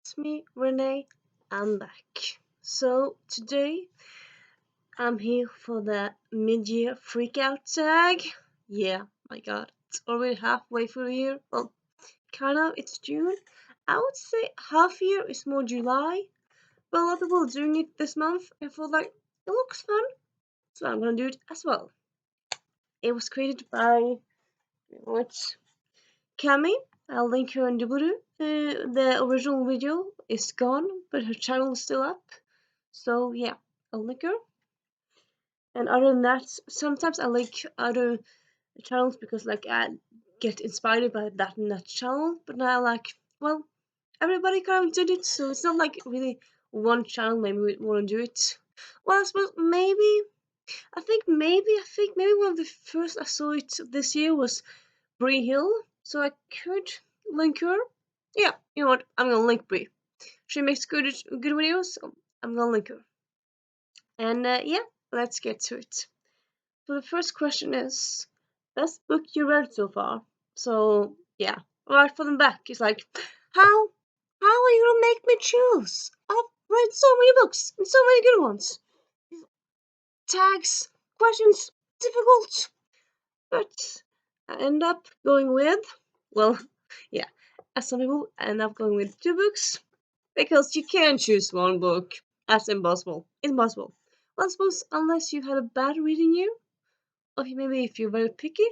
It's me, Renee. I'm back. So today I'm here for the mid-year freakout tag. Yeah, my god, it's already halfway through the year. Well, kind of, it's June. I would say half year is more July, but a lot of people are doing it this month. I feel like it looks fun, so I'm gonna do it as well. It was created by what? Cami. I'll link her in the blue. The original video is gone, but her channel is still up. So yeah, I'll link her. And other than that, sometimes I like other channels because like I get inspired by that and that channel. But now like, well, everybody kind of did it, so it's not like really one channel maybe we want to do it. Well, I suppose maybe I think maybe one of the first I saw it this year was Bree Hill, so I could link her. Yeah, you know what? I'm gonna link Bree. She makes good videos, so I'm gonna link her. And yeah, let's get to it. So the first question is, best book you read so far? So yeah, right from the back, it's like, how are you gonna make me choose? I've read so many books and so many good ones. Tags, questions, difficult. But I end up going with, well, yeah, as some people end up going with two books because you can't choose one book. That's impossible. Impossible. Well, I suppose unless you had a bad reading year, or maybe if you're very picky.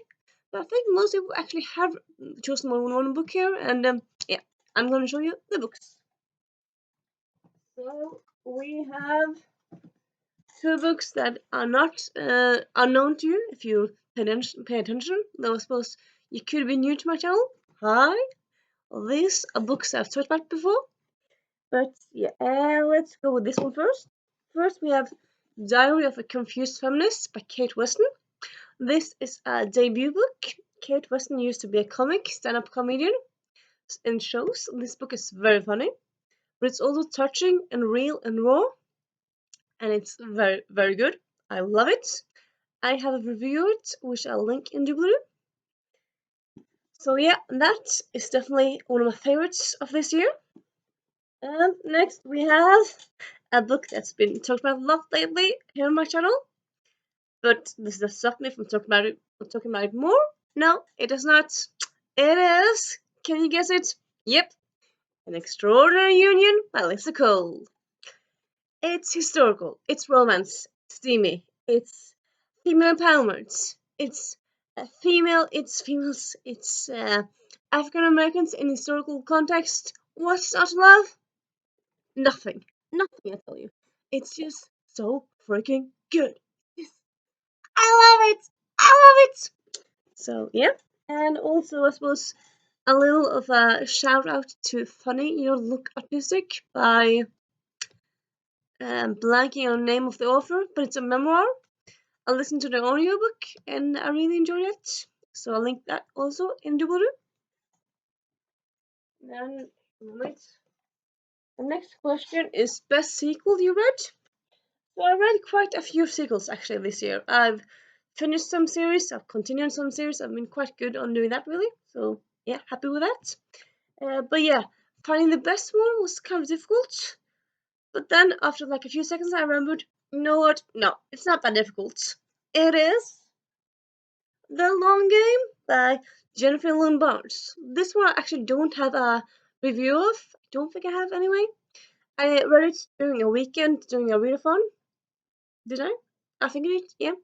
But I think most people actually have chosen more than one book here, and yeah, I'm gonna show you the books. So we have two books that are not unknown to you if you pay attention. Though I suppose you could be new to my channel. Hi, these are books I've talked about before. But yeah, let's go with this one first. First, we have Diary of a Confused Feminist by Kate Weston. This is a debut book. Kate Weston used to be a stand-up comedian in shows. This book is very funny, but it's also touching and real and raw, and it's very, very good. I love it. I have a review of it, which I'll link in the blue. So yeah, that is definitely one of my favorites of this year. And next we have a book that's been talked about a lot lately here on my channel, but this does stop me from talking about it more. No, it does not. It is. Can you guess it? Yep. An Extraordinary Union by Lisa Cole. It's historical. It's romance. It's steamy. It's female empowerment. It's females. It's African Americans in historical context. What's not to love? Nothing. Nothing, I tell you. It's just so freaking good. Yes. I love it. I love it. So yeah. And also, I suppose a little of a shout out to Funny You Don't Look Autistic by blanking on the name of the author, but it's a memoir. I listened to the audiobook and I really enjoyed it. So I'll link that also in the blue. Then, wait. The next question is best sequel you read? So I read quite a few sequels actually this year. I've finished some series, I've continued some series, I've been quite good on doing that really. So yeah, happy with that. But yeah, finding the best one was kind of difficult. But then after like a few seconds I remembered, you know what? No, it's not that difficult. It is The Long Game by Jennifer Lynn Barnes. This one I actually don't have a review of. I don't think I have anyway. I read it during a weekend, during a readathon. Did I? I think I did, yeah.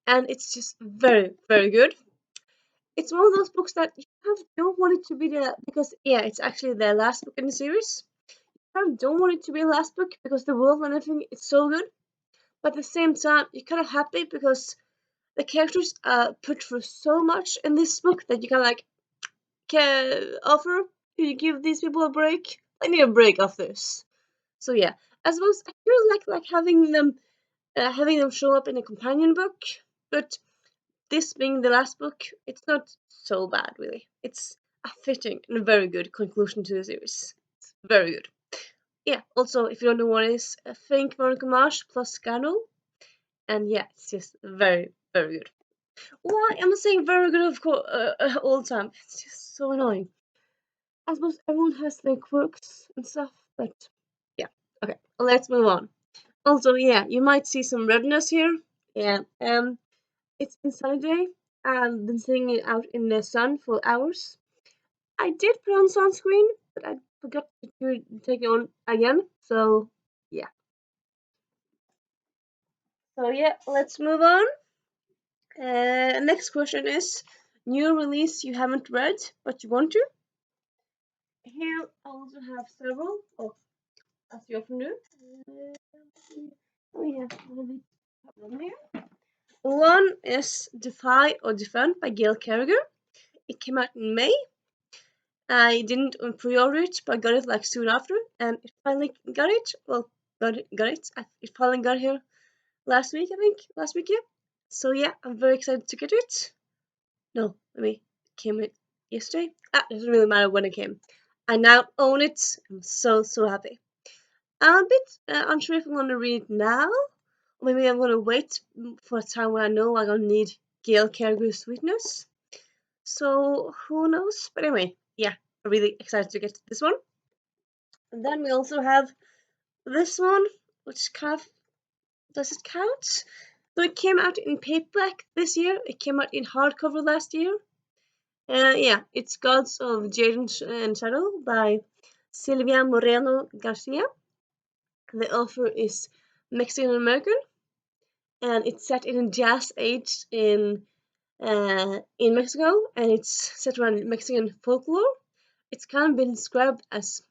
And it's just very, very good. It's one of those books that you kind of don't want it to be the because yeah, it's actually the last book in the series. You kind of don't want it to be the last book because the world and everything is so good. But at the same time, you're kind of happy because the characters put through so much in this book that you kind of like can offer. Could you give these people a break? I need a break after this. So yeah, I suppose I feel like having them show up in a companion book, but this being the last book, it's not so bad really. It's a fitting and very good conclusion to the series. It's very good. Yeah. Also, if you don't know what it is, think Veronica Mars plus Scandal, and yeah, it's just very, very good. Why am I saying very good of course all the time? It's just so annoying. I suppose everyone has their quirks and stuff, but yeah. Okay, let's move on. Also, yeah, you might see some redness here. Yeah, it's been sunny day. I've been sitting it out in the sun for hours. I did put on sunscreen, but I forgot to take it on again. So yeah. So yeah, let's move on. Next question is new release you haven't read but you want to. Here I also have several, as you often do. Oh yeah, here. One is Defy or Defend by Gail Carriger. It came out in May. I didn't pre-order it, but I got it like soon after, and it finally got it. Well, got it. It finally got here last week, I think. Last week, yeah. So yeah, I'm very excited to get it. No, let me. Came it yesterday? It doesn't really matter when it came. I now own it. I'm so happy. I'm a bit unsure if I'm gonna read it now, or maybe I'm gonna wait for a time when I know I'm gonna need Gail Carriger's sweetness. So who knows? But anyway, yeah, I'm really excited to get this one. And then we also have this one, which kind of does it count? So it came out in paperback this year. It came out in hardcover last year. Yeah, it's Gods of Jade and Shadow by Silvia Moreno Garcia. The author is Mexican American, and it's set in a jazz age in Mexico, and it's set around Mexican folklore. It's kind of been described as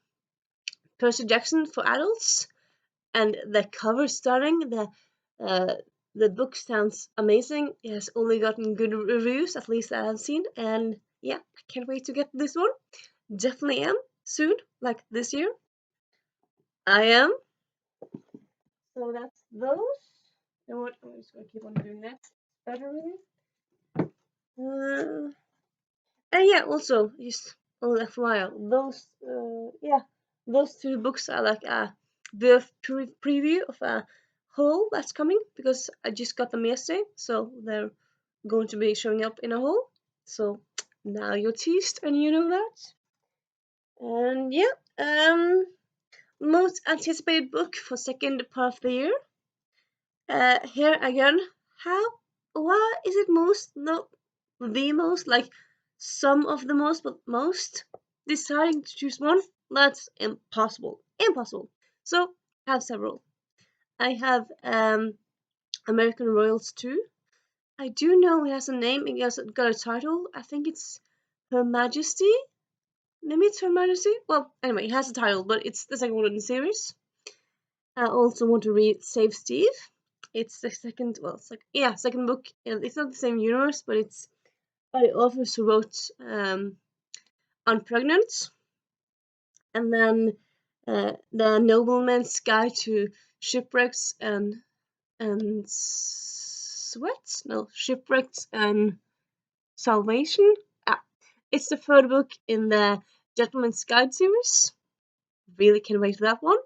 Percy Jackson for adults, and the cover starting uh, the book sounds amazing. It has only gotten good reviews, at least that I've seen, and yeah, I can't wait to get this one. Definitely am soon, like this year. I am. So that's those. You know what? I'm just gonna keep on doing that. Better really. Uh, and yeah, also just a little FYI, those yeah, those two books are like a the preview of a haul that's coming because I just got them yesterday, so they're going to be showing up in a haul. So now you're teased and you know that. And yeah, most anticipated book for second part of the year. Here again, how? Why is it most? No, the most. Like some of the most, but most. Deciding to choose one, that's impossible. Impossible. So I have several. I have American Royals 2. I do know it has a name. It has got a title. I think it's Her Majesty. Maybe it's Her Majesty. Well, anyway, it has a title, but it's the second one in the series. I also want to read Save Steve. It's the second, well, it's like, yeah, second book. It's not the same universe, but it's by authors who wrote Unpregnant, and then The Nobleman's Guide to Shipwrecks and Sweats? No, Shipwrecks and Salvation. It's the third book in the Gentleman's Guide series. Really can't wait for that one.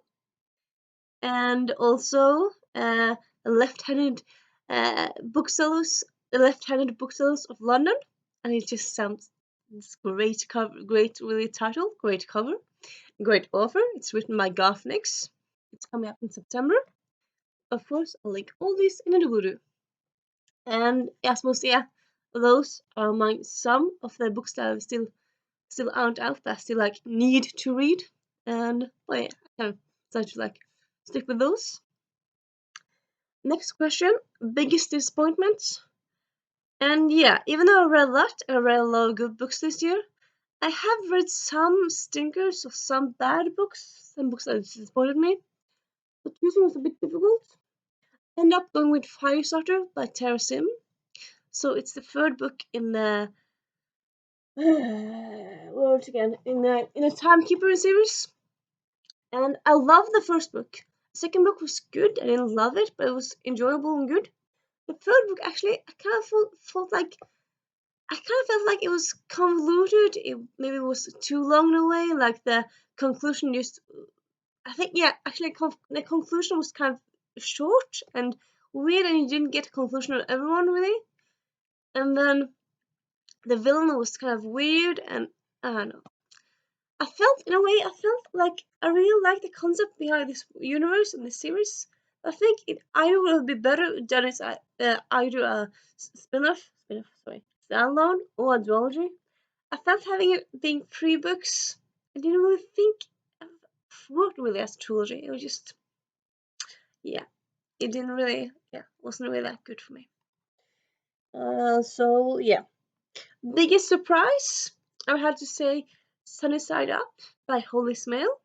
And also left-handed booksellers, the left-handed booksellers of London, and it just sounds great cover, great really title, great cover, great author. It's written by Garth Nix. It's coming up in September. Of course, I'll link all these in the doobly-doo. And I suppose yeah, those are my some of the books that I still aren't out that I still like need to read. And well, yeah, I kind of decided to like stick with those. Next question, biggest disappointment? And yeah, even though I read a lot, and I read a lot of good books this year, I have read some stinkers of some bad books, some books that disappointed me. But choosing was a bit difficult. I ended up going with Firestarter by Tara Sim. So it's the third book in the what again? In the Timekeeper series. And I loved the first book. The second book was good. I didn't love it, but it was enjoyable and good. The third book actually I kind of felt like it was convoluted. It maybe was too long in a way. Like the conclusion just, I think, yeah, actually, the conclusion was kind of short and weird, and you didn't get a conclusion on everyone really. And then the villain was kind of weird, and I don't know. I felt, in a way, I felt like I really like the concept behind this universe and this series. I think it either will be better done as either a sorry, standalone or a duology. I felt having it being 3 books, I didn't really think it worked really as a trilogy. It was just, yeah, it didn't really, wasn't really that good for me. So yeah, biggest surprise, I had to say, Sunny Side Up by Holy Smale.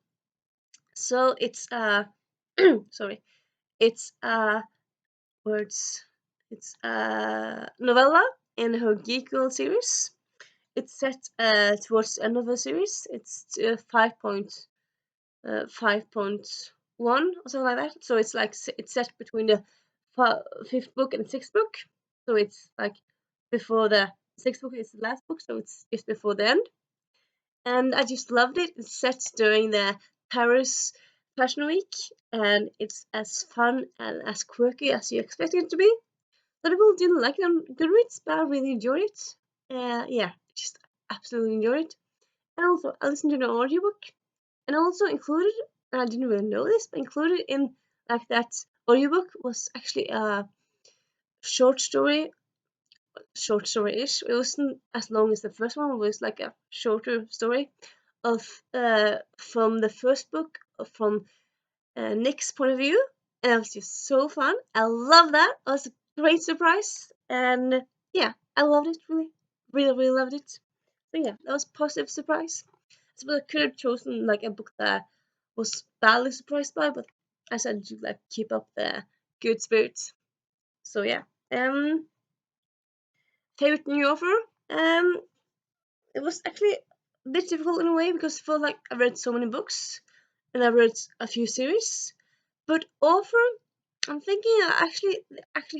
So it's sorry, it's words, it's novella in her Geek Girl series. It's set towards the end of the series. It's 5.1 or something like that. So it's like it's set between the 5th book and 6th book. So it's like before the 6th book is the last book. So it's just before the end. And I just loved it. It's set during the Paris Fashion Week, and it's as fun and as quirky as you expect it to be. Some people didn't like it on Goodreads, but I really enjoyed it. Yeah, just absolutely enjoyed it. And also, I listened to the audiobook, and also included, and I didn't really know this, but included in like that audiobook was actually a short story, short story-ish. It wasn't as long as the first one. It was like a shorter story of from the first book from Nick's point of view, and it was just so fun. I love that. It was a great surprise, and yeah, I loved it. Really loved it. So yeah, that was a positive surprise. I suppose I could have chosen like a book that I was badly surprised by, but I said to like keep up the good spirits. So yeah, favorite new author. It was actually a bit difficult in a way because I felt like I read so many books and I read a few series. But author, I'm thinking actually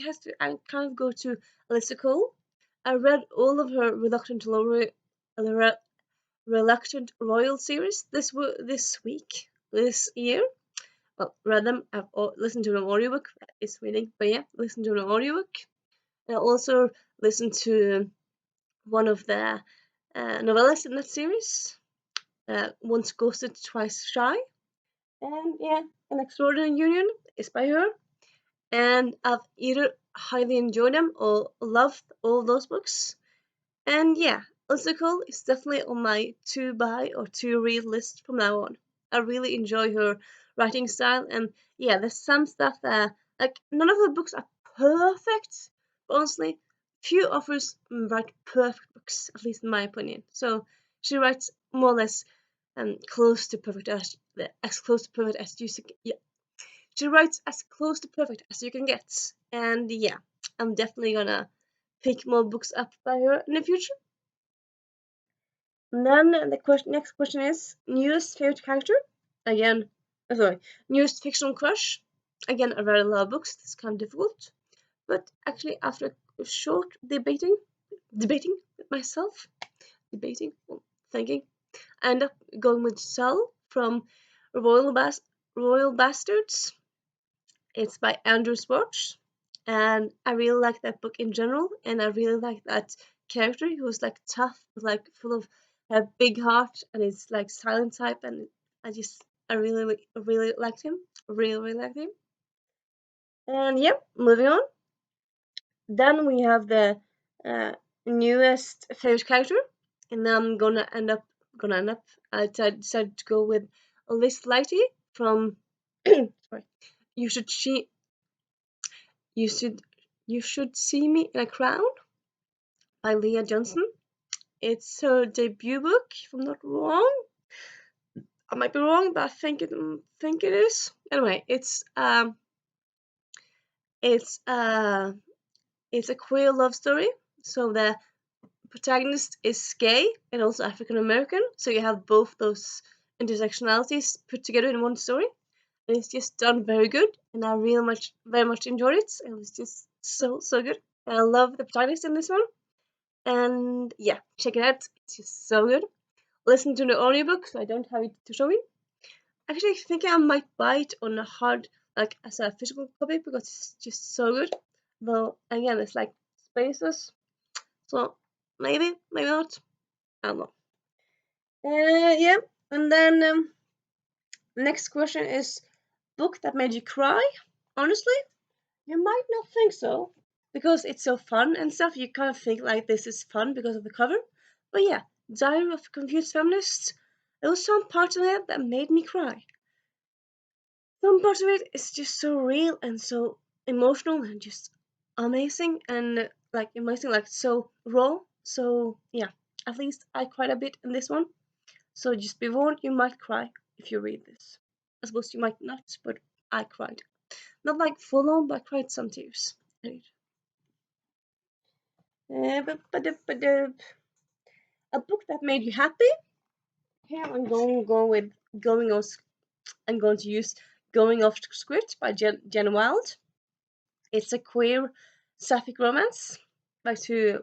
has to I kind of go to Alyssa Cole. I read all of her Reluctant Royal series this year. Well, read them. I've listened to an audiobook. It's reading, but yeah, listened to an audiobook. I also listened to one of the novellas in that series. Once Ghosted, Twice Shy. And yeah, An Extraordinary Union is by her. And I've either highly enjoyed them or loved all those books. And yeah, Ursula is definitely on my to buy or to read list from now on. I really enjoy her writing style, and yeah, there's some stuff that like none of her books are perfect, but honestly, few authors write perfect books, at least in my opinion. So she writes more or less close to perfect as close to perfect as yeah, she writes as close to perfect as you can get. And yeah, I'm definitely gonna pick more books up by her in the future. And then the next question is newest favorite character. Again, sorry, newest fictional crush. Again, I read a lot of books. It's kind of difficult, but actually, after a short debating with myself, thinking, I end up going with Zell from Royal Bastards. It's by Andrew Shwartz, and I really like that book in general, and I really like that character who's like tough, but like full of a big heart, and is like silent type, and I really liked him, really liked him. And yep, moving on. Then we have the uh, newest favorite character, and I'm gonna end up. I decided to go with lighty from sorry. You should she You should You Should See Me in a Crown by Leah Johnson. It's her debut book, if I'm not wrong. I might be wrong, but I think it is. Anyway, it's it's a queer love story. So the protagonist is gay and also African American. So you have both those intersectionalities put together in one story. And it's just done very good, and I very much enjoyed it. It was just so good. And I love the protagonist in this one. And yeah, check it out. It's just so good. Listen to the audiobook, so I don't have it to show you. Actually, I think I might buy it on a hard, like as a physical copy because it's just so good. Though again, it's like spaces, so maybe not. I don't know. Yeah. And then next question is book that made you cry. Honestly, you might not think so because it's so fun and stuff. You kind of think like this is fun because of the cover. But yeah, Diary of a Confused Feminist. There was some parts of it that made me cry. Some parts of it is just so real and so emotional and just amazing and like amazing, like so raw. So yeah, at least I cried a bit in this one. So just be warned, you might cry if you read this. I suppose you might not, but I cried. Not like full on, but I cried some tears. A book that made you happy. Here I'm going go with going off. I'm going to use Going Off Script by Jen Wilde. It's a queer sapphic romance by two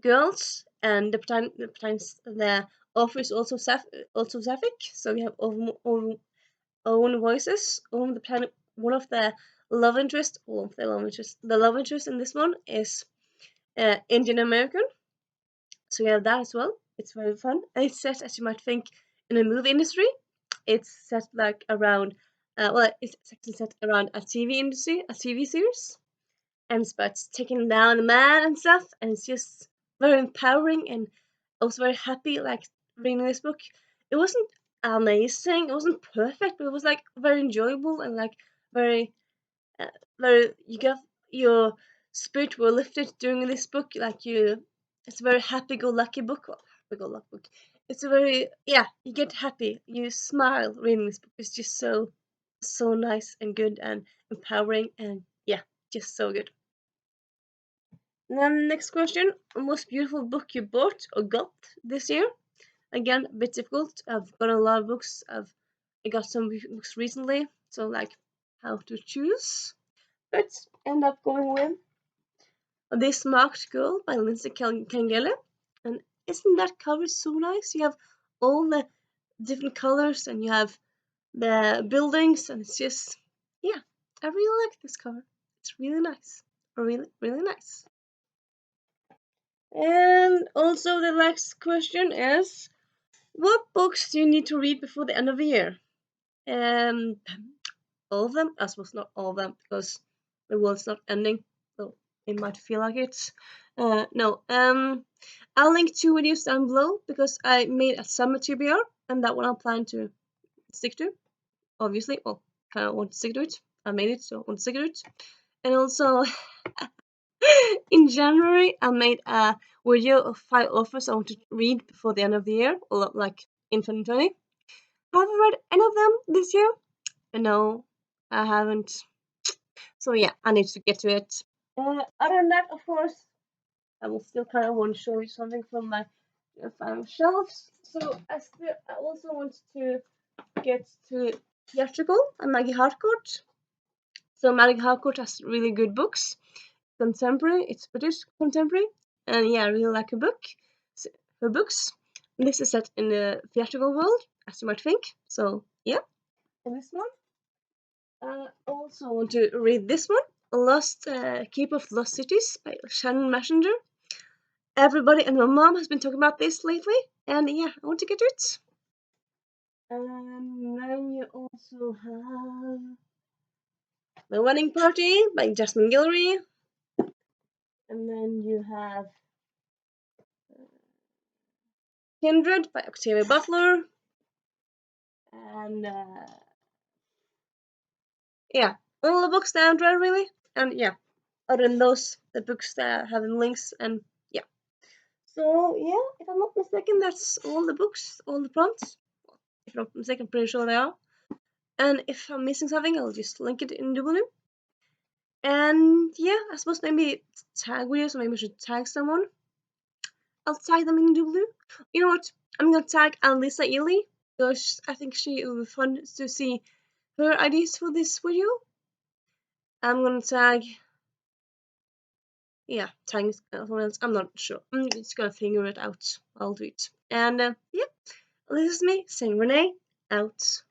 girls, and the author is also sapphic. So we have own voices. One of the love interest, the love interest in this one is Indian American. So we have that as well. It's very fun. And it's set, as you might think, in the movie industry. It's set like around, it's actually set around a TV industry, a TV series. And it's about taking down a man and stuff. And it's just very empowering and also very happy, like reading this book. It wasn't amazing, it wasn't perfect, but it was like very enjoyable and like very uh, very you get your spirit were lifted during this book. Like you, it's a very happy-go-lucky book. Happy-go-lucky book. It's a very you get happy. You smile reading this book. It's just so nice and good and empowering and just so good. And then next question: most beautiful book you bought or got this year? Again, a bit difficult. I've got a lot of books. I got some books recently, so like how to choose. But end up going with This Marked Girl by Lindsay Kangele. And isn't that cover so nice? You have all the different colors and you have the buildings, and it's just, I really like this cover. It's really nice. Really, really nice. And also, the next question is what books do you need to read before the end of the year? Um, all of them? I suppose not all of them because the world's not ending, so it might feel like it. No. I'll link two videos down below because I made a summer TBR, and that one I plan to stick to. Obviously, well, kind of want to stick to it. I made it, so I want to stick to it. And also, in January, I made a video of 5 authors I want to read before the end of the year, or like in 2020. Have I read any of them this year? No, I haven't. So yeah, I need to get to it. Other than that, of course, I will still kind of want to show you something from my shelves. So I also want to get to theatrical and Maggie Harcourt. So Maggie Harcourt has really good books. Contemporary, it's British contemporary, and I really like her books. This is set in the theatrical world, as you might think. So yeah, and this one. Also want to read this one, Keep of Lost Cities by Shannon Messenger. Everybody and my mom has been talking about this lately, and I want to get to it. And then you also have The Wedding Party by Jasmine Guillory. And then you have Kindred by Octavia Butler. And all the books that I've read really. And other than those, the books that have links and So if I'm not mistaken, that's all the books, all the prompts. If I'm not mistaken, I'm pretty sure they are. And if I'm missing something, I'll just link it in W. And I suppose maybe tag videos, or maybe I should tag someone. I'll tag them in W. You know what? I'm gonna tag Alisa Ely because I think she will be fun to see her ideas for this video. I'm gonna tag tagging someone else. I'm not sure. I'm just gonna figure it out. I'll do it. And this is me saying Renee out.